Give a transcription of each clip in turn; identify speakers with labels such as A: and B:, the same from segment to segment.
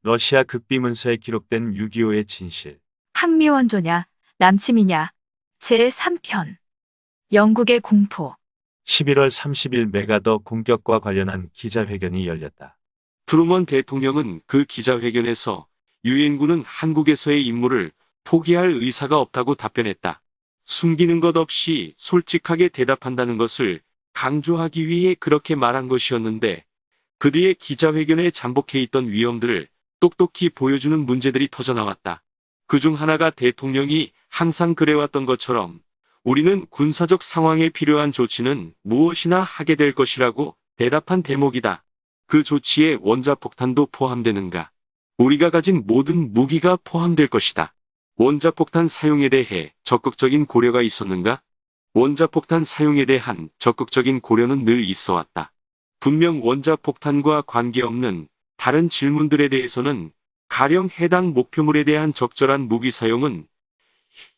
A: 러시아 극비 문서에 기록된 6.25의 진실.
B: 항미원조냐, 남침이냐. 제3편. 영국의 공포.
A: 11월 30일 메가더 공격과 관련한 기자회견이 열렸다.
C: 트루먼 대통령은 그 기자회견에서 유엔군은 한국에서의 임무를 포기할 의사가 없다고 답변했다. 숨기는 것 없이 솔직하게 대답한다는 것을 강조하기 위해 그렇게 말한 것이었는데 그 뒤에 기자회견에 잠복해 있던 위험들을 똑똑히 보여주는 문제들이 터져나왔다. 그중 하나가 대통령이 항상 그래왔던 것처럼 우리는 군사적 상황에 필요한 조치는 무엇이나 하게 될 것이라고 대답한 대목이다. 그 조치에 원자폭탄도 포함되는가? 우리가 가진 모든 무기가 포함될 것이다. 원자폭탄 사용에 대해 적극적인 고려가 있었는가? 원자폭탄 사용에 대한 적극적인 고려는 늘 있어 왔다. 분명 원자폭탄과 관계없는 다른 질문들에 대해서는 가령 해당 목표물에 대한 적절한 무기 사용은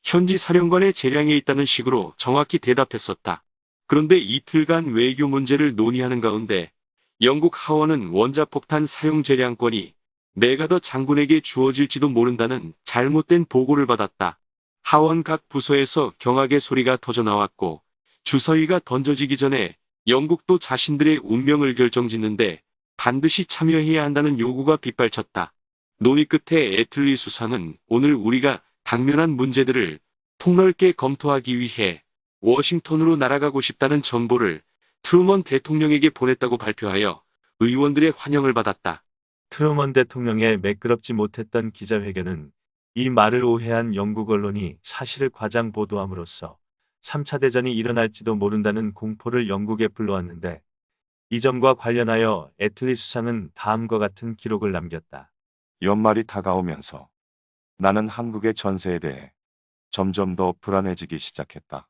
C: 현지 사령관의 재량에 있다는 식으로 정확히 대답했었다. 그런데 이틀간 외교 문제를 논의하는 가운데 영국 하원은 원자폭탄 사용 재량권이 메가더 장군에게 주어질지도 모른다는 잘못된 보고를 받았다. 하원 각 부서에서 경악의 소리가 터져나왔고 주사위가 던져지기 전에 영국도 자신들의 운명을 결정짓는데 반드시 참여해야 한다는 요구가 빗발쳤다. 논의 끝에 애틀리 수상은 오늘 우리가 당면한 문제들을 폭넓게 검토하기 위해 워싱턴으로 날아가고 싶다는 정보를 트루먼 대통령에게 보냈다고 발표하여 의원들의 환영을 받았다.
A: 트루먼 대통령의 매끄럽지 못했던 기자회견은 이 말을 오해한 영국 언론이 사실을 과장 보도함으로써 3차 대전이 일어날지도 모른다는 공포를 영국에 불러왔는데 이 점과 관련하여 애틀리 수상은 다음과 같은 기록을 남겼다.
D: 연말이 다가오면서 나는 한국의 전세에 대해 점점 더 불안해지기 시작했다.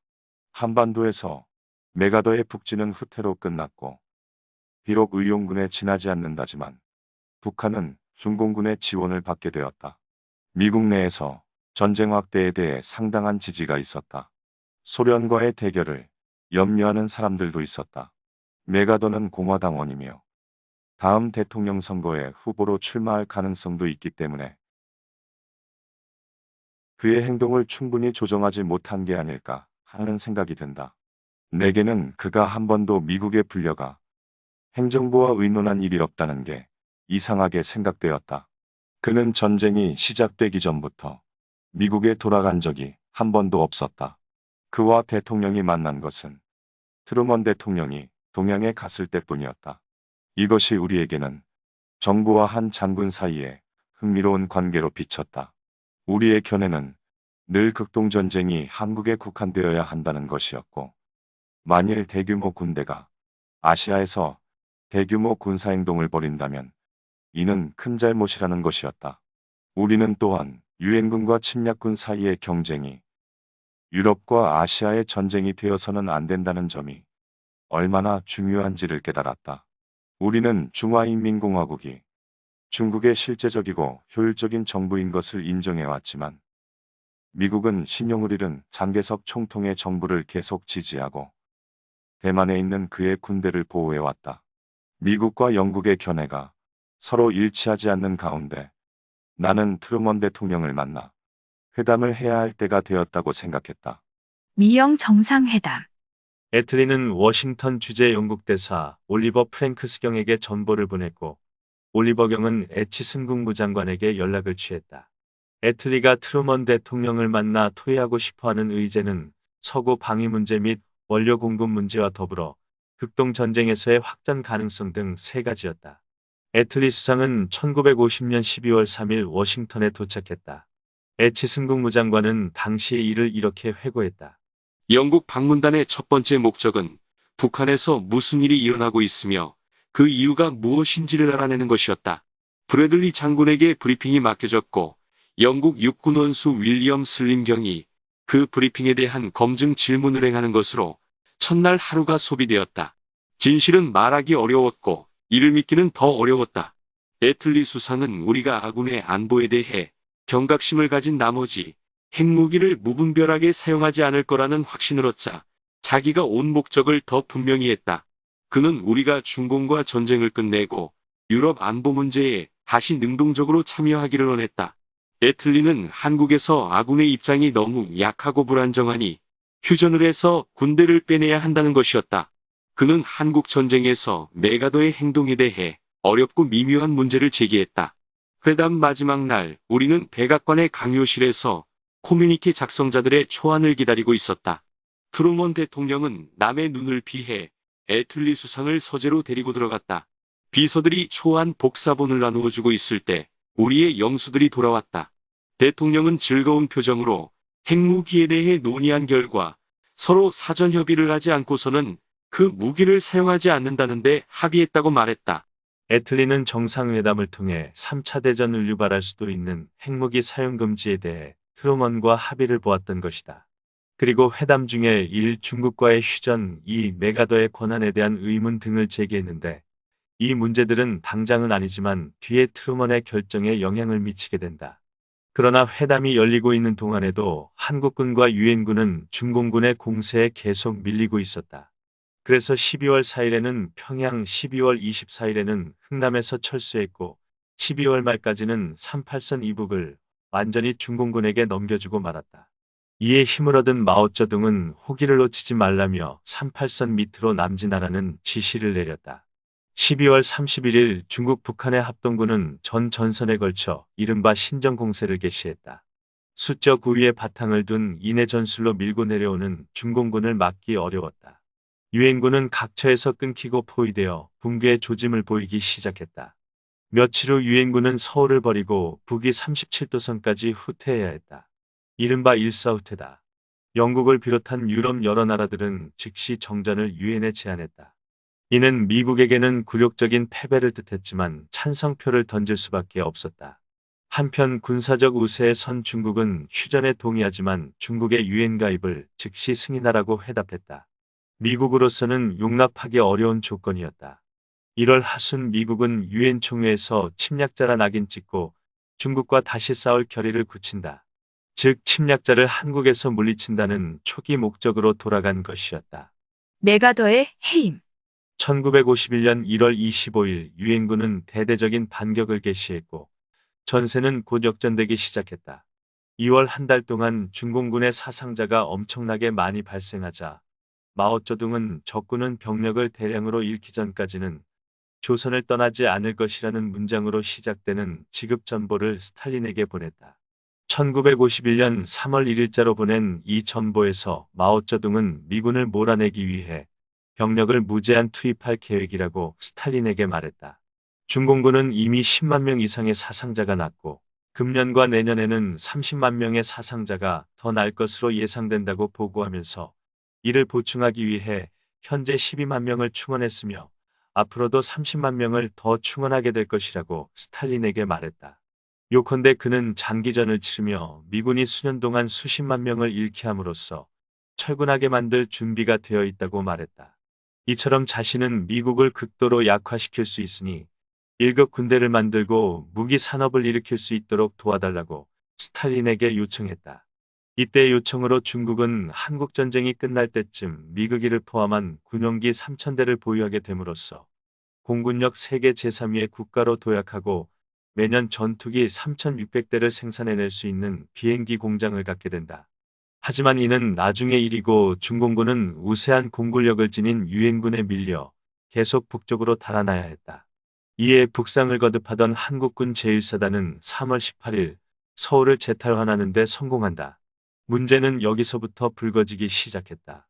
D: 한반도에서 메가더의 북진은 후퇴로 끝났고 비록 의용군에 지나지 않는다지만 북한은 중공군의 지원을 받게 되었다. 미국 내에서 전쟁 확대에 대해 상당한 지지가 있었다. 소련과의 대결을 염려하는 사람들도 있었다. 메가더는 공화당원이며 다음 대통령 선거에 후보로 출마할 가능성도 있기 때문에 그의 행동을 충분히 조정하지 못한 게 아닐까 하는 생각이 든다. 내게는 그가 한 번도 미국에 불려가 행정부와 의논한 일이 없다는 게 이상하게 생각되었다. 그는 전쟁이 시작되기 전부터 미국에 돌아간 적이 한 번도 없었다. 그와 대통령이 만난 것은 트루먼 대통령이 동양에 갔을 때뿐이었다. 이것이 우리에게는 정부와 한 장군 사이에 흥미로운 관계로 비쳤다. 우리의 견해는 늘 극동전쟁이 한국에 국한되어야 한다는 것이었고, 만일 대규모 군대가 아시아에서 대규모 군사행동을 벌인다면 이는 큰 잘못이라는 것이었다. 우리는 또한 유엔군과 침략군 사이의 경쟁이 유럽과 아시아의 전쟁이 되어서는 안 된다는 점이 얼마나 중요한지를 깨달았다. 우리는 중화인민공화국이 중국의 실제적이고 효율적인 정부인 것을 인정해왔지만 미국은 신용을 잃은 장개석 총통의 정부를 계속 지지하고 대만에 있는 그의 군대를 보호해왔다. 미국과 영국의 견해가 서로 일치하지 않는 가운데 나는 트루먼 대통령을 만나 회담을 해야 할 때가 되었다고 생각했다.
B: 미영 정상회담.
A: 애틀리는 워싱턴 주재 영국 대사 올리버 프랭크스 경에게 전보를 보냈고 올리버 경은 애치슨 국무장관에게 연락을 취했다. 애틀리가 트루먼 대통령을 만나 토의하고 싶어하는 의제는 서구 방위 문제 및 원료 공급 문제와 더불어 극동 전쟁에서의 확전 가능성 등 세 가지였다. 애틀리 수상은 1950년 12월 3일 워싱턴에 도착했다. 애치슨 국무장관은 당시 이를 이렇게 회고했다.
C: 영국 방문단의 첫 번째 목적은 북한에서 무슨 일이 일어나고 있으며 그 이유가 무엇인지를 알아내는 것이었다. 브래들리 장군에게 브리핑이 맡겨졌고 영국 육군 원수 윌리엄 슬림 경이 그 브리핑에 대한 검증 질문을 행하는 것으로 첫날 하루가 소비되었다. 진실은 말하기 어려웠고 이를 믿기는 더 어려웠다. 애틀리 수상은 우리가 아군의 안보에 대해 경각심을 가진 나머지 핵무기를 무분별하게 사용하지 않을 거라는 확신을 얻자 자기가 온 목적을 더 분명히 했다. 그는 우리가 중공과 전쟁을 끝내고 유럽 안보 문제에 다시 능동적으로 참여하기를 원했다. 애틀리는 한국에서 아군의 입장이 너무 약하고 불안정하니 휴전을 해서 군대를 빼내야 한다는 것이었다. 그는 한국 전쟁에서 메가더의 행동에 대해 어렵고 미묘한 문제를 제기했다. 회담 마지막 날 우리는 백악관의 강요실에서 커뮤니케 작성자들의 초안을 기다리고 있었다. 트루먼 대통령은 남의 눈을 피해 애틀리 수상을 서재로 데리고 들어갔다. 비서들이 초안 복사본을 나누어주고 있을 때 우리의 영수들이 돌아왔다. 대통령은 즐거운 표정으로 핵무기에 대해 논의한 결과 서로 사전 협의를 하지 않고서는 그 무기를 사용하지 않는다는데 합의했다고 말했다.
A: 애틀리는 정상회담을 통해 3차 대전을 유발할 수도 있는 핵무기 사용 금지에 대해 트루먼과 합의를 보았던 것이다. 그리고 회담 중에 1. 중국과의 휴전, 2. 메가더의 권한에 대한 의문 등을 제기했는데 이 문제들은 당장은 아니지만 뒤에 트루먼의 결정에 영향을 미치게 된다. 그러나 회담이 열리고 있는 동안에도 한국군과 유엔군은 중공군의 공세에 계속 밀리고 있었다. 그래서 12월 4일에는 평양, 12월 24일에는 흥남에서 철수했고 12월 말까지는 38선 이북을 완전히 중공군에게 넘겨주고 말았다. 이에 힘을 얻은 마오쩌둥은 호기를 놓치지 말라며 38선 밑으로 남진하라는 지시를 내렸다. 12월 31일 중국 북한의 합동군은 전 전선에 걸쳐 이른바 신정공세를 개시했다. 수적 우위에 바탕을 둔 인해 전술로 밀고 내려오는 중공군을 막기 어려웠다. 유엔군은 각처에서 끊기고 포위되어 붕괴의 조짐을 보이기 시작했다. 며칠 후 유엔군은 서울을 버리고 북위 37도선까지 후퇴해야 했다. 이른바 일사후퇴다. 영국을 비롯한 유럽 여러 나라들은 즉시 정전을 유엔에 제안했다. 이는 미국에게는 굴욕적인 패배를 뜻했지만 찬성표를 던질 수밖에 없었다. 한편 군사적 우세에 선 중국은 휴전에 동의하지만 중국의 유엔 가입을 즉시 승인하라고 회답했다. 미국으로서는 용납하기 어려운 조건이었다. 1월 하순 미국은 유엔 총회에서 침략자라 낙인 찍고 중국과 다시 싸울 결의를 굳힌다. 즉 침략자를 한국에서 물리친다는 초기 목적으로 돌아간 것이었다.
B: 메가더의 해임.
A: 1951년 1월 25일 유엔군은 대대적인 반격을 개시했고 전세는 곧 역전되기 시작했다. 2월 한 달 동안 중공군의 사상자가 엄청나게 많이 발생하자 마오쩌둥은 적군은 병력을 대량으로 잃기 전까지는 조선을 떠나지 않을 것이라는 문장으로 시작되는 지급 전보를 스탈린에게 보냈다. 1951년 3월 1일자로 보낸 이 전보에서 마오쩌둥은 미군을 몰아내기 위해 병력을 무제한 투입할 계획이라고 스탈린에게 말했다. 중공군은 이미 10만 명 이상의 사상자가 났고 금년과 내년에는 30만 명의 사상자가 더 날 것으로 예상된다고 보고하면서 이를 보충하기 위해 현재 12만 명을 충원했으며 앞으로도 30만 명을 더 충원하게 될 것이라고 스탈린에게 말했다. 요컨대 그는 장기전을 치르며 미군이 수년 동안 수십만 명을 잃게 함으로써 철군하게 만들 준비가 되어 있다고 말했다. 이처럼 자신은 미국을 극도로 약화시킬 수 있으니 1급 군대를 만들고 무기 산업을 일으킬 수 있도록 도와달라고 스탈린에게 요청했다. 이때 요청으로 중국은 한국전쟁이 끝날 때쯤 미국이를 포함한 군용기 3,000대를 보유하게 됨으로써 공군력 세계 제3위의 국가로 도약하고 매년 전투기 3,600대를 생산해낼 수 있는 비행기 공장을 갖게 된다. 하지만 이는 나중의 일이고 중공군은 우세한 공군력을 지닌 유엔군에 밀려 계속 북쪽으로 달아나야 했다. 이에 북상을 거듭하던 한국군 제1사단은 3월 18일 서울을 재탈환하는 데 성공한다. 문제는 여기서부터 불거지기 시작했다.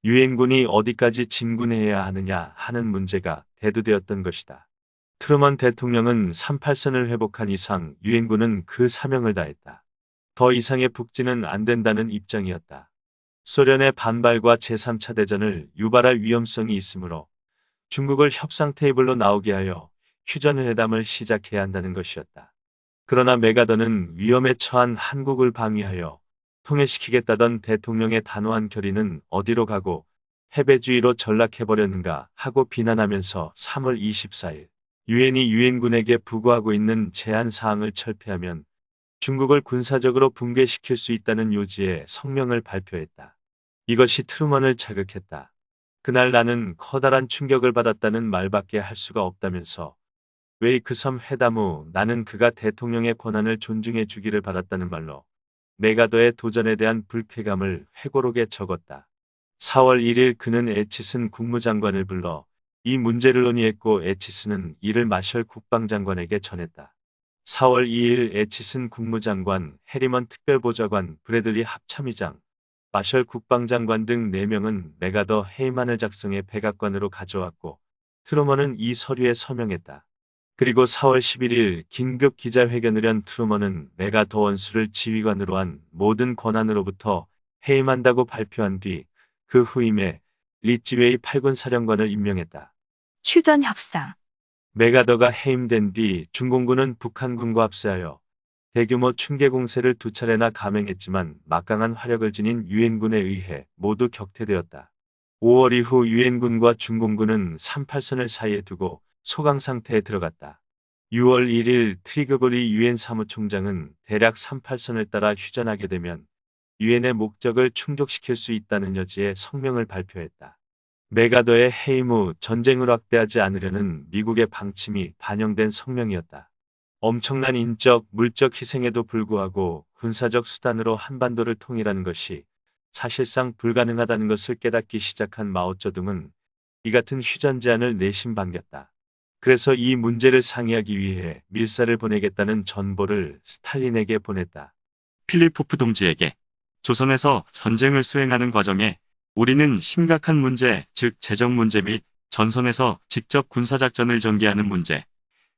A: 유엔군이 어디까지 진군해야 하느냐 하는 문제가 대두되었던 것이다. 트루먼 대통령은 38선을 회복한 이상 유엔군은 그 사명을 다했다. 더 이상의 북진은 안 된다는 입장이었다. 소련의 반발과 제3차 대전을 유발할 위험성이 있으므로 중국을 협상 테이블로 나오게 하여 휴전회담을 시작해야 한다는 것이었다. 그러나 메가더는 위험에 처한 한국을 방위하여 통일시키겠다던 대통령의 단호한 결의는 어디로 가고 패배주의로 전락해버렸는가 하고 비난하면서 3월 24일 유엔이 유엔군에게 부과하고 있는 제한 사항을 철폐하면 중국을 군사적으로 붕괴시킬 수 있다는 요지의 성명을 발표했다. 이것이 트루먼을 자극했다. 그날 나는 커다란 충격을 받았다는 말밖에 할 수가 없다면서 웨이크섬 회담 후 나는 그가 대통령의 권한을 존중해 주기를 바랐다는 말로 메가더의 도전에 대한 불쾌감을 회고록에 적었다. 4월 1일 그는 에치슨 국무장관을 불러 이 문제를 논의했고 에치슨은 이를 마셜 국방장관에게 전했다. 4월 2일 에치슨 국무장관, 해리먼 특별보좌관, 브래들리 합참의장, 마셜 국방장관 등 4명은 메가더 해임안을 작성해 백악관으로 가져왔고 트루먼은 이 서류에 서명했다. 그리고 4월 11일 긴급 기자회견을 연 트루먼은 메가더 원수를 지휘관으로 한 모든 권한으로부터 해임한다고 발표한 뒤 그 후임에 리찌웨이 8군 사령관을 임명했다.
B: 휴전 협상.
A: 메가더가 해임된 뒤 중공군은 북한군과 합세하여 대규모 충계 공세를 2차례나 감행했지만 막강한 화력을 지닌 유엔군에 의해 모두 격퇴되었다. 5월 이후 유엔군과 중공군은 38선을 사이에 두고 소강 상태에 들어갔다. 6월 1일 트리거버리 유엔 사무총장은 대략 38선을 따라 휴전하게 되면 유엔의 목적을 충족시킬 수 있다는 여지의 성명을 발표했다. 메가더의 해임 후 전쟁을 확대하지 않으려는 미국의 방침이 반영된 성명이었다. 엄청난 인적, 물적 희생에도 불구하고 군사적 수단으로 한반도를 통일하는 것이 사실상 불가능하다는 것을 깨닫기 시작한 마오쩌둥은 이 같은 휴전 제안을 내심 반겼다. 그래서 이 문제를 상의하기 위해 밀사를 보내겠다는 전보를 스탈린에게 보냈다.
C: 필리포프 동지에게 조선에서 전쟁을 수행하는 과정에 우리는 심각한 문제, 즉 재정 문제 및 전선에서 직접 군사작전을 전개하는 문제,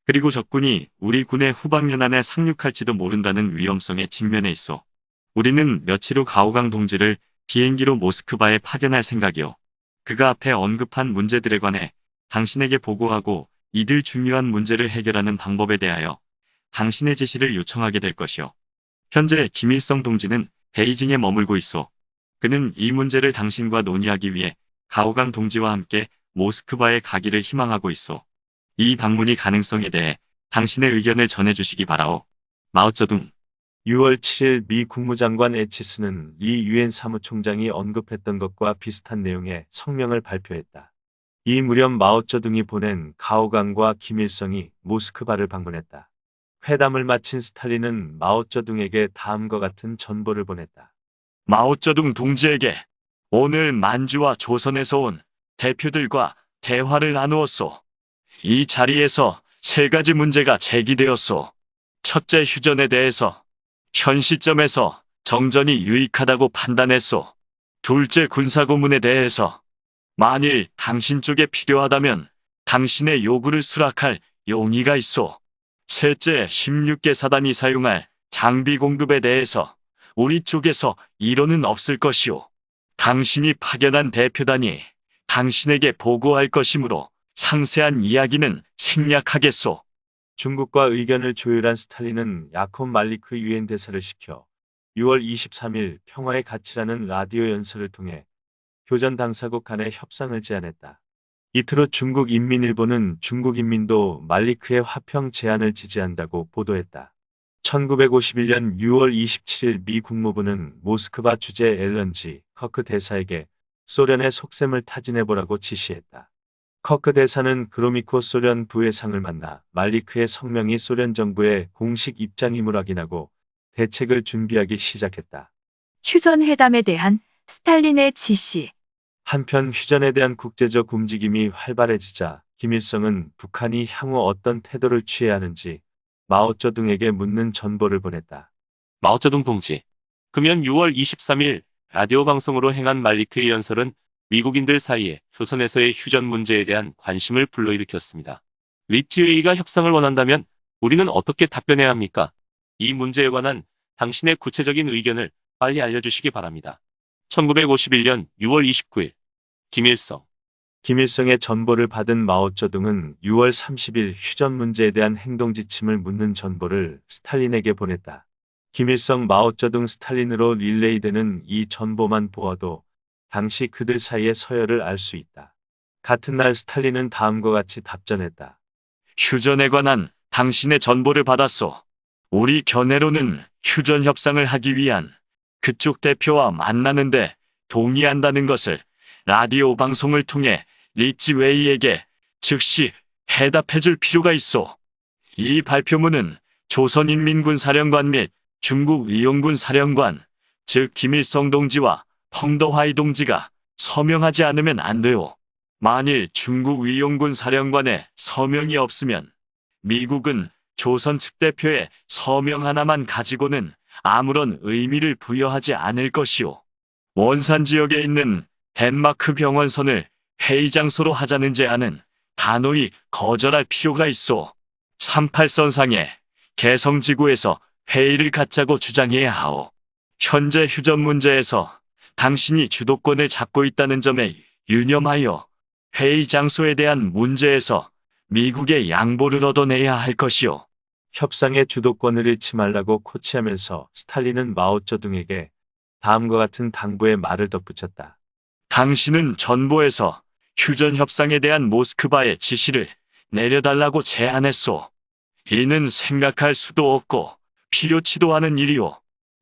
C: 그리고 적군이 우리 군의 후방연안에 상륙할지도 모른다는 위험성에 직면해 있어. 우리는 며칠 후 가오강 동지를 비행기로 모스크바에 파견할 생각이오. 그가 앞에 언급한 문제들에 관해 당신에게 보고하고 이들 중요한 문제를 해결하는 방법에 대하여 당신의 지시를 요청하게 될 것이오. 현재 김일성 동지는 베이징에 머물고 있어. 그는 이 문제를 당신과 논의하기 위해 가오강 동지와 함께 모스크바에 가기를 희망하고 있어. 이 방문이 가능성에 대해 당신의 의견을 전해주시기 바라오. 마오쩌둥.
A: 6월 7일 미 국무장관 에치스는 이 유엔 사무총장이 언급했던 것과 비슷한 내용의 성명을 발표했다. 이 무렵 마오쩌둥이 보낸 가오강과 김일성이 모스크바를 방문했다. 회담을 마친 스탈린은 마오쩌둥에게 다음과 같은 전보를 보냈다.
C: 마오쩌둥 동지에게 오늘 만주와 조선에서 온 대표들과 대화를 나누었소. 이 자리에서 3가지 문제가 제기되었소. 첫째, 휴전에 대해서 현 시점에서 정전이 유익하다고 판단했소. 둘째, 군사고문에 대해서 만일 당신 쪽에 필요하다면 당신의 요구를 수락할 용의가 있소. 셋째, 16개 사단이 사용할 장비 공급에 대해서 우리 쪽에서 이론은 없을 것이오. 당신이 파견한 대표단이 당신에게 보고할 것이므로 상세한 이야기는 생략하겠소.
A: 중국과 의견을 조율한 스탈린은 야콥 말리크 유엔 대사를 시켜 6월 23일 평화의 가치라는 라디오 연설을 통해 교전 당사국 간의 협상을 제안했다. 이틀 후 중국인민일보는 중국인민도 말리크의 화평 제안을 지지한다고 보도했다. 1951년 6월 27일 미 국무부는 모스크바 주재 앨런 커크 대사에게 소련의 속셈을 타진해보라고 지시했다. 커크 대사는 그로미코 소련 부회상을 만나 말리크의 성명이 소련 정부의 공식 입장임을 확인하고 대책을 준비하기 시작했다.
B: 휴전 회담에 대한 스탈린의 지시.
A: 한편 휴전에 대한 국제적 움직임이 활발해지자 김일성은 북한이 향후 어떤 태도를 취해야 하는지 마오쩌둥에게 묻는 전보를 보냈다.
E: 마오쩌둥 동지. 금년 6월 23일 라디오 방송으로 행한 말리크의 연설은 미국인들 사이에 조선에서의 휴전 문제에 대한 관심을 불러일으켰습니다. 리찌웨이가 협상을 원한다면 우리는 어떻게 답변해야 합니까? 이 문제에 관한 당신의 구체적인 의견을 빨리 알려주시기 바랍니다. 1951년 6월 29일 김일성.
A: 김일성의 전보를 받은 마오쩌둥은 6월 30일 휴전 문제에 대한 행동 지침을 묻는 전보를 스탈린에게 보냈다. 김일성, 마오쩌둥, 스탈린으로 릴레이되는 이 전보만 보아도 당시 그들 사이의 서열을 알 수 있다. 같은 날 스탈린은 다음과 같이 답전했다.
C: 휴전에 관한 당신의 전보를 받았소. 우리 견해로는 휴전 협상을 하기 위한 그쪽 대표와 만나는데 동의한다는 것을 라디오 방송을 통해 리찌웨이에게 즉시 해답해줄 필요가 있어.
A: 이 발표문은 조선인민군 사령관 및 중국 위용군 사령관, 즉 김일성 동지와 펑더화이 동지가 서명하지 않으면 안 돼요. 만일 중국 위용군 사령관의 서명이 없으면 미국은 조선 측 대표의 서명 하나만 가지고는 아무런 의미를 부여하지 않을 것이오. 원산 지역에 있는 덴마크 병원선을 회의 장소로 하자는 제안은 단호히 거절할 필요가 있어. 38선상에 개성지구에서 회의를 갖자고 주장해야 하오. 현재 휴전 문제에서 당신이 주도권을 잡고 있다는 점에 유념하여 회의 장소에 대한 문제에서 미국의 양보를 얻어내야 할 것이오. 협상의 주도권을 잃지 말라고 코치하면서 스탈린은 마오쩌둥에게 다음과 같은 당부의 말을 덧붙였다. 당신은 전보에서 휴전 협상에 대한 모스크바의 지시를 내려달라고 제안했소. 이는 생각할 수도 없고 필요치도 않은 일이오.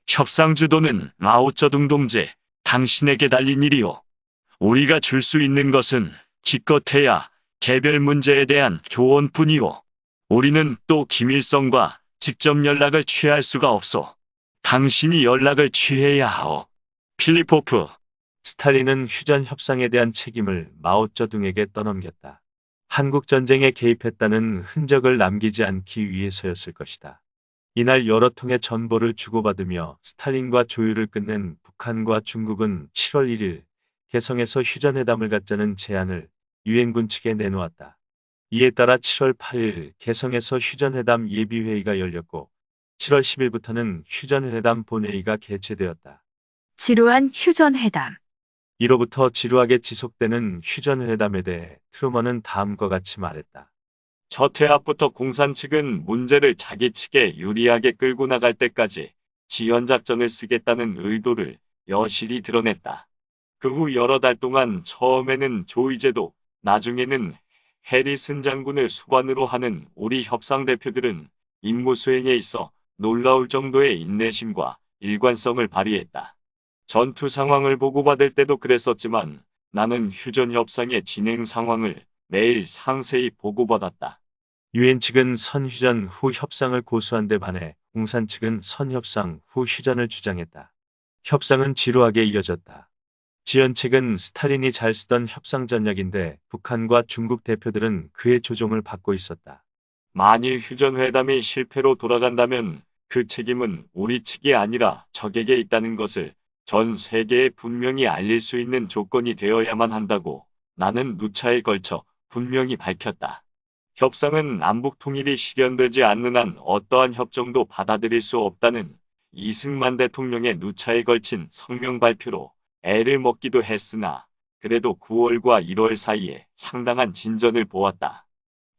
A: 협상 주도는 마오쩌둥 동지, 당신에게 달린 일이오. 우리가 줄 수 있는 것은 기껏해야 개별 문제에 대한 조언뿐이오. 우리는 또 김일성과 직접 연락을 취할 수가 없소. 당신이 연락을 취해야 하오. 필리포프. 스탈린은 휴전 협상에 대한 책임을 마오쩌둥에게 떠넘겼다. 한국 전쟁에 개입했다는 흔적을 남기지 않기 위해서였을 것이다. 이날 여러 통의 전보를 주고받으며 스탈린과 조율을 끝낸 북한과 중국은 7월 1일 개성에서 휴전회담을 갖자는 제안을 유엔군 측에 내놓았다. 이에 따라 7월 8일 개성에서 휴전회담 예비회의가 열렸고 7월 10일부터는 휴전회담 본회의가 개최되었다.
B: 지루한 휴전회담.
A: 이로부터 지루하게 지속되는 휴전회담에 대해 트루먼은 다음과 같이 말했다. 첫 회합부터 공산 측은 문제를 자기 측에 유리하게 끌고 나갈 때까지 지연작전을 쓰겠다는 의도를 여실히 드러냈다. 그 후 여러 달 동안 처음에는 조이제도, 나중에는 해리슨 장군을 수관으로 하는 우리 협상 대표들은 임무 수행에 있어 놀라울 정도의 인내심과 일관성을 발휘했다. 전투 상황을 보고받을 때도 그랬었지만 나는 휴전 협상의 진행 상황을 매일 상세히 보고받았다. 유엔 측은 선휴전 후 협상을 고수한 데 반해 공산 측은 선협상 후 휴전을 주장했다. 협상은 지루하게 이어졌다. 지연책은 스탈린이 잘 쓰던 협상 전략인데 북한과 중국 대표들은 그의 조종을 받고 있었다. 만일 휴전회담이 실패로 돌아간다면 그 책임은 우리 측이 아니라 적에게 있다는 것을 전 세계에 분명히 알릴 수 있는 조건이 되어야만 한다고 나는 누차에 걸쳐 분명히 밝혔다. 협상은 남북 통일이 실현되지 않는 한 어떠한 협정도 받아들일 수 없다는 이승만 대통령의 누차에 걸친 성명 발표로 애를 먹기도 했으나 그래도 9월과 1월 사이에 상당한 진전을 보았다.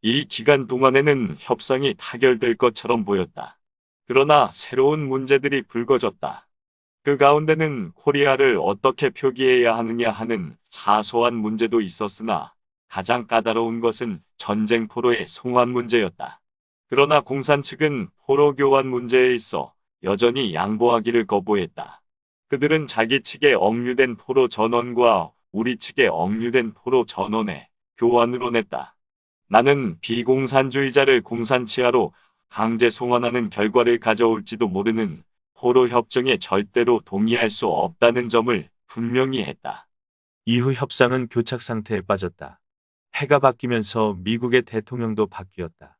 A: 이 기간 동안에는 협상이 타결될 것처럼 보였다. 그러나 새로운 문제들이 불거졌다. 그 가운데는 코리아를 어떻게 표기해야 하느냐 하는 사소한 문제도 있었으나 가장 까다로운 것은 전쟁 포로의 송환 문제였다. 그러나 공산 측은 포로 교환 문제에 있어 여전히 양보하기를 거부했다. 그들은 자기 측의 억류된 포로 전원과 우리 측의 억류된 포로 전원의 교환으로 냈다. 나는 비공산주의자를 공산 치하로 강제 송환하는 결과를 가져올지도 모르는 포로 협정에 절대로 동의할 수 없다는 점을 분명히 했다. 이후 협상은 교착 상태에 빠졌다. 해가 바뀌면서 미국의 대통령도 바뀌었다.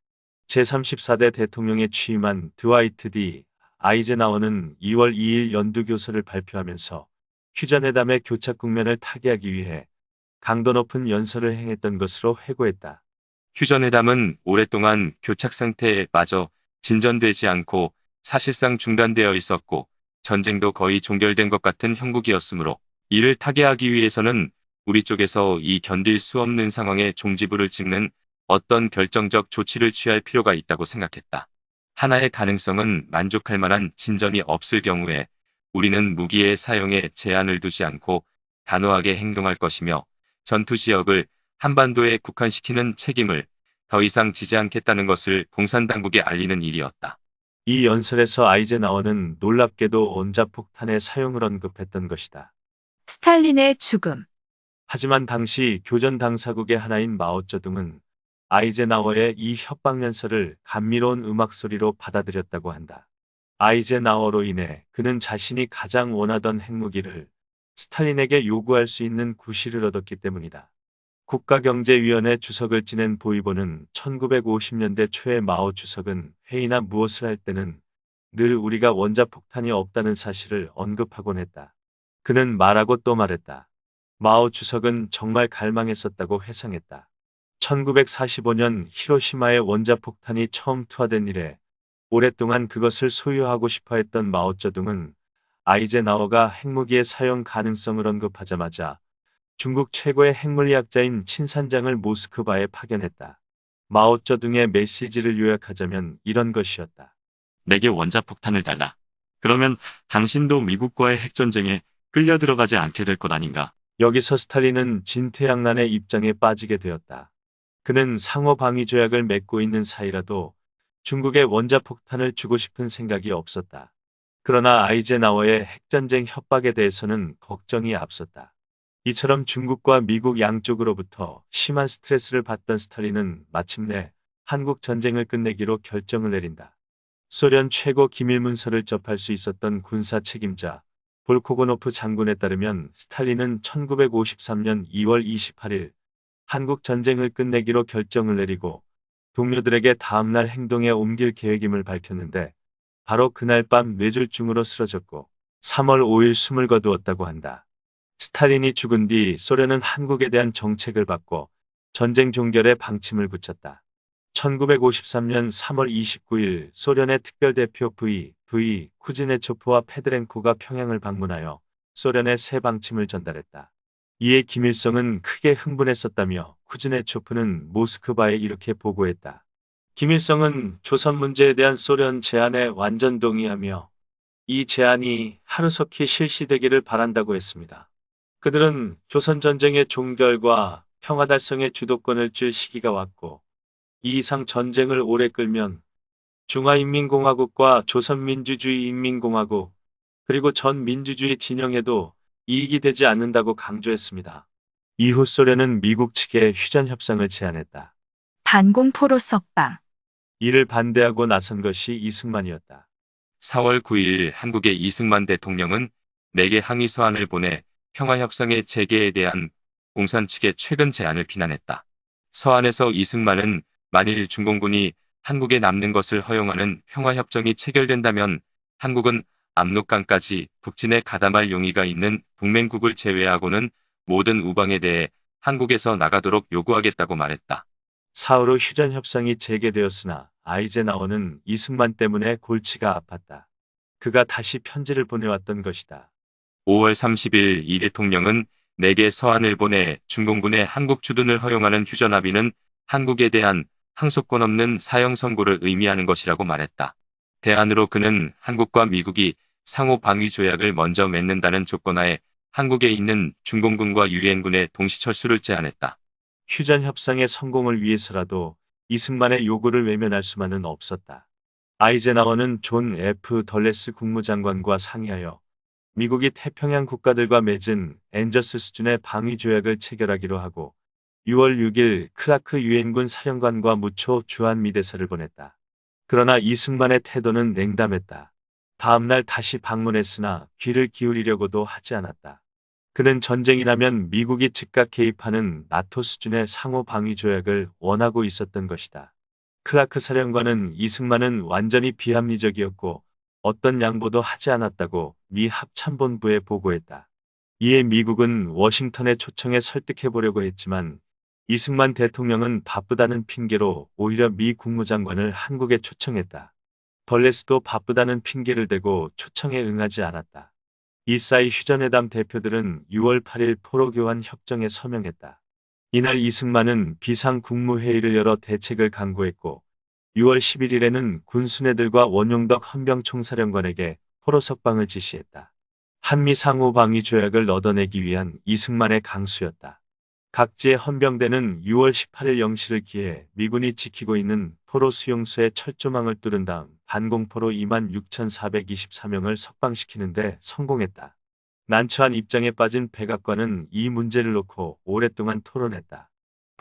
A: 제34대 대통령에 취임한 드와이트 D. 아이젠하워는 2월 2일 연두교서를 발표하면서 휴전회담의 교착 국면을 타개하기 위해 강도 높은 연설을 행했던 것으로 회고했다.
E: 휴전회담은 오랫동안 교착 상태에 빠져 진전되지 않고 사실상 중단되어 있었고 전쟁도 거의 종결된 것 같은 형국이었으므로 이를 타개하기 위해서는 우리 쪽에서 이 견딜 수 없는 상황에 종지부를 찍는 어떤 결정적 조치를 취할 필요가 있다고 생각했다. 하나의 가능성은 만족할 만한 진전이 없을 경우에 우리는 무기의 사용에 제한을 두지 않고 단호하게 행동할 것이며 전투 지역을 한반도에 국한시키는 책임을 더 이상 지지 않겠다는 것을 공산당국에 알리는 일이었다.
A: 이 연설에서 아이젠하워는 놀랍게도 원자폭탄의 사용을 언급했던 것이다.
B: 스탈린의 죽음.
A: 하지만 당시 교전 당사국의 하나인 마오쩌둥은 아이젠하워의 이 협박연설을 감미로운 음악 소리로 받아들였다고 한다. 아이젠하워로 인해 그는 자신이 가장 원하던 핵무기를 스탈린에게 요구할 수 있는 구실을 얻었기 때문이다. 국가경제위원회 주석을 지낸 보이보는 1950년대 초에 마오 주석은 회의나 무엇을 할 때는 늘 우리가 원자폭탄이 없다는 사실을 언급하곤 했다. 그는 말하고 또 말했다. 마오 주석은 정말 갈망했었다고 회상했다. 1945년 히로시마에 원자폭탄이 처음 투하된 이래 오랫동안 그것을 소유하고 싶어 했던 마오쩌둥은 아이젠하워가 핵무기의 사용 가능성을 언급하자마자 중국 최고의 핵물리학자인 친산장을 모스크바에 파견했다. 마오쩌둥의 메시지를 요약하자면 이런 것이었다.
F: 내게 원자폭탄을 달라. 그러면 당신도 미국과의 핵전쟁에 끌려 들어가지 않게 될 것 아닌가?
A: 여기서 스탈린은 진퇴양난의 입장에 빠지게 되었다. 그는 상호방위조약을 맺고 있는 사이라도 중국에 원자폭탄을 주고 싶은 생각이 없었다. 그러나 아이젠하워의 핵전쟁 협박에 대해서는 걱정이 앞섰다. 이처럼 중국과 미국 양쪽으로부터 심한 스트레스를 받던 스탈린은 마침내 한국 전쟁을 끝내기로 결정을 내린다. 소련 최고 기밀문서를 접할 수 있었던 군사 책임자 볼코고노프 장군에 따르면 스탈린은 1953년 2월 28일 한국 전쟁을 끝내기로 결정을 내리고 동료들에게 다음날 행동에 옮길 계획임을 밝혔는데 바로 그날 밤 뇌졸중으로 쓰러졌고 3월 5일 숨을 거두었다고 한다. 스탈린이 죽은 뒤 소련은 한국에 대한 정책을 바꿔 전쟁 종결에 방침을 붙였다. 1953년 3월 29일 소련의 특별대표 V. 쿠즈네초프와 페드렌코가 평양을 방문하여 소련의 새 방침을 전달했다. 이에 김일성은 크게 흥분했었다며 쿠즈네초프는 모스크바에 이렇게 보고했다. 김일성은 조선 문제에 대한 소련 제안에 완전 동의하며 이 제안이 하루속히 실시되기를 바란다고 했습니다. 그들은 조선전쟁의 종결과 평화 달성의 주도권을 쥘 시기가 왔고 이 이상 전쟁을 오래 끌면 중화인민공화국과 조선민주주의인민공화국 그리고 전 민주주의 진영에도 이익이 되지 않는다고 강조했습니다. 이후 소련은 미국 측에 휴전 협상을 제안했다.
B: 반공포로 석방.
A: 이를 반대하고 나선 것이 이승만이었다.
E: 4월 9일 한국의 이승만 대통령은 4개 항의 서한을 보내 평화협상의 재개에 대한 공산 측의 최근 제안을 비난했다. 서한에서 이승만은 만일 중공군이 한국에 남는 것을 허용하는 평화협정이 체결된다면 한국은 압록강까지 북진에 가담할 용의가 있는 동맹국을 제외하고는 모든 우방에 대해 한국에서 나가도록 요구하겠다고 말했다.
A: 사흘 후 휴전 협상이 재개되었으나 아이젠하워는 이승만 때문에 골치가 아팠다. 그가 다시 편지를 보내왔던 것이다.
E: 5월 30일 이 대통령은 4개 서한을 보내 중공군의 한국 주둔을 허용하는 휴전 합의는 한국에 대한 항소권 없는 사형 선고를 의미하는 것이라고 말했다. 대안으로 그는 한국과 미국이 상호 방위 조약을 먼저 맺는다는 조건하에 한국에 있는 중공군과 유엔군의 동시 철수를 제안했다.
A: 휴전 협상의 성공을 위해서라도 이승만의 요구를 외면할 수만은 없었다. 아이젠하워는 존 F. 덜레스 국무장관과 상의하여 미국이 태평양 국가들과 맺은 엔저스 수준의 방위 조약을 체결하기로 하고 6월 6일 클라크 유엔군 사령관과 무초 주한 미대사를 보냈다. 그러나 이승만의 태도는 냉담했다. 다음날 다시 방문했으나 귀를 기울이려고도 하지 않았다. 그는 전쟁이라면 미국이 즉각 개입하는 나토 수준의 상호 방위 조약을 원하고 있었던 것이다. 클라크 사령관은 이승만은 완전히 비합리적이었고 어떤 양보도 하지 않았다고 미 합참본부에 보고했다. 이에 미국은 워싱턴의 초청에 설득해보려고 했지만 이승만 대통령은 바쁘다는 핑계로 오히려 미 국무장관을 한국에 초청했다. 덜레스도 바쁘다는 핑계를 대고 초청에 응하지 않았다. 이 사이 휴전회담 대표들은 6월 8일 포로교환 협정에 서명했다. 이날 이승만은 비상국무회의를 열어 대책을 강구했고 6월 11일에는 군수뇌들과 원용덕 헌병총사령관에게 포로 석방을 지시했다. 한미 상호 방위 조약을 얻어내기 위한 이승만의 강수였다. 각지의 헌병대는 6월 18일 0시를 기해 미군이 지키고 있는 포로 수용소의 철조망을 뚫은 다음 반공포로 26,424명을 석방시키는 데 성공했다. 난처한 입장에 빠진 백악관은 이 문제를 놓고 오랫동안 토론했다.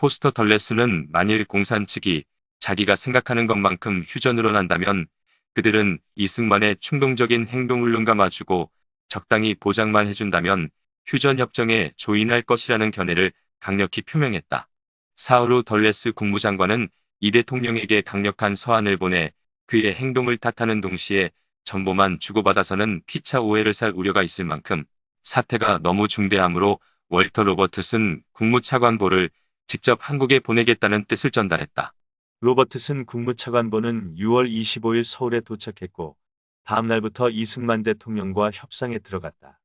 E: 포스터 덜레스는 만일 공산 측이 자기가 생각하는 것만큼 휴전으로 난다면 그들은 이승만의 충동적인 행동을 눈감아주고 적당히 보장만 해준다면 휴전협정에 조인할 것이라는 견해를 강력히 표명했다. 사흘 후 덜레스 국무장관은 이 대통령에게 강력한 서한을 보내 그의 행동을 탓하는 동시에 정보만 주고받아서는 피차 오해를 살 우려가 있을 만큼 사태가 너무 중대하므로 월터 로버트슨 국무차관보를 직접 한국에 보내겠다는 뜻을 전달했다.
A: 로버트슨 국무차관보는 6월 25일 서울에 도착했고 다음 날부터 이승만 대통령과 협상에 들어갔다.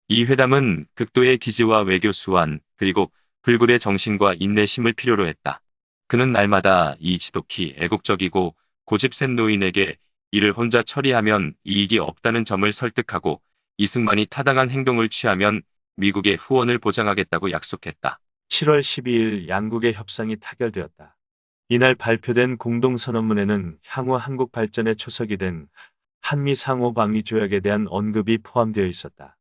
E: 이 회담은 극도의 기지와 외교 수완, 그리고 불굴의 정신과 인내심을 필요로 했다. 그는 날마다 이 지독히 애국적이고 고집센 노인에게 이를 혼자 처리하면 이익이 없다는 점을 설득하고 이승만이 타당한 행동을 취하면 미국의 후원을 보장하겠다고 약속했다.
A: 7월 12일 양국의 협상이 타결되었다. 이날 발표된 공동선언문에는 향후 한국 발전의 초석이 된 한미 상호 방위 조약에 대한 언급이 포함되어 있었다.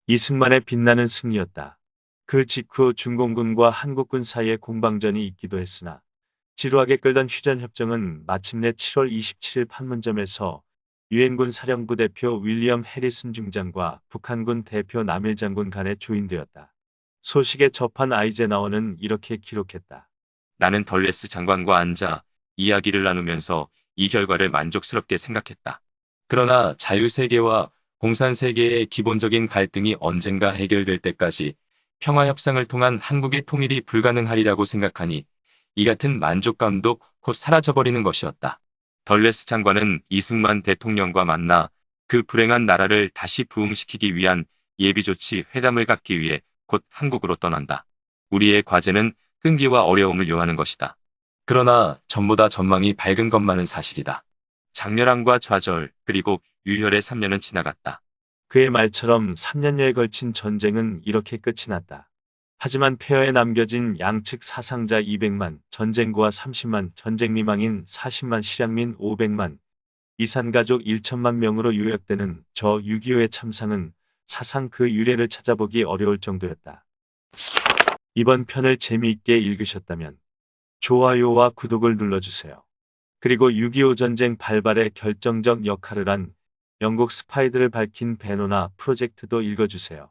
A: 이승만의 빛나는 승리였다. 그 직후 중공군과 한국군 사이에 공방전이 있기도 했으나 지루하게 끌던 휴전협정은 마침내 7월 27일 판문점에서 유엔군 사령부 대표 윌리엄 해리슨 중장과 북한군 대표 남일 장군 간에 조인되었다. 소식에 접한 아이젠하워는 이렇게 기록했다.
E: 나는 덜레스 장관과 앉아 이야기를 나누면서 이 결과를 만족스럽게 생각했다. 그러나 자유세계와 공산세계의 기본적인 갈등이 언젠가 해결될 때까지 평화협상을 통한 한국의 통일이 불가능하리라고 생각하니 이 같은 만족감도 곧 사라져버리는 것이었다. 덜레스 장관은 이승만 대통령과 만나 그 불행한 나라를 다시 부흥시키기 위한 예비조치 회담을 갖기 위해 곧 한국으로 떠난다. 우리의 과제는 끈기와 어려움을 요하는 것이다. 그러나 전보다 전망이 밝은 것만은 사실이다. 장렬함과 좌절, 그리고 유혈의 3년은 지나갔다.
A: 그의 말처럼 3년여에 걸친 전쟁은 이렇게 끝이 났다. 하지만 폐허에 남겨진 양측 사상자 200만, 전쟁고아 30만, 전쟁 미망인 40만, 실향민 500만, 이산가족 1천만 명으로 요약되는 저 6.25의 참상은 사상 그 유래를 찾아보기 어려울 정도였다. 이번 편을 재미있게 읽으셨다면 좋아요와 구독을 눌러주세요. 그리고 6.25 전쟁 발발에 결정적 역할을 한 영국 스파이들을 밝힌 베노나 프로젝트도 읽어주세요.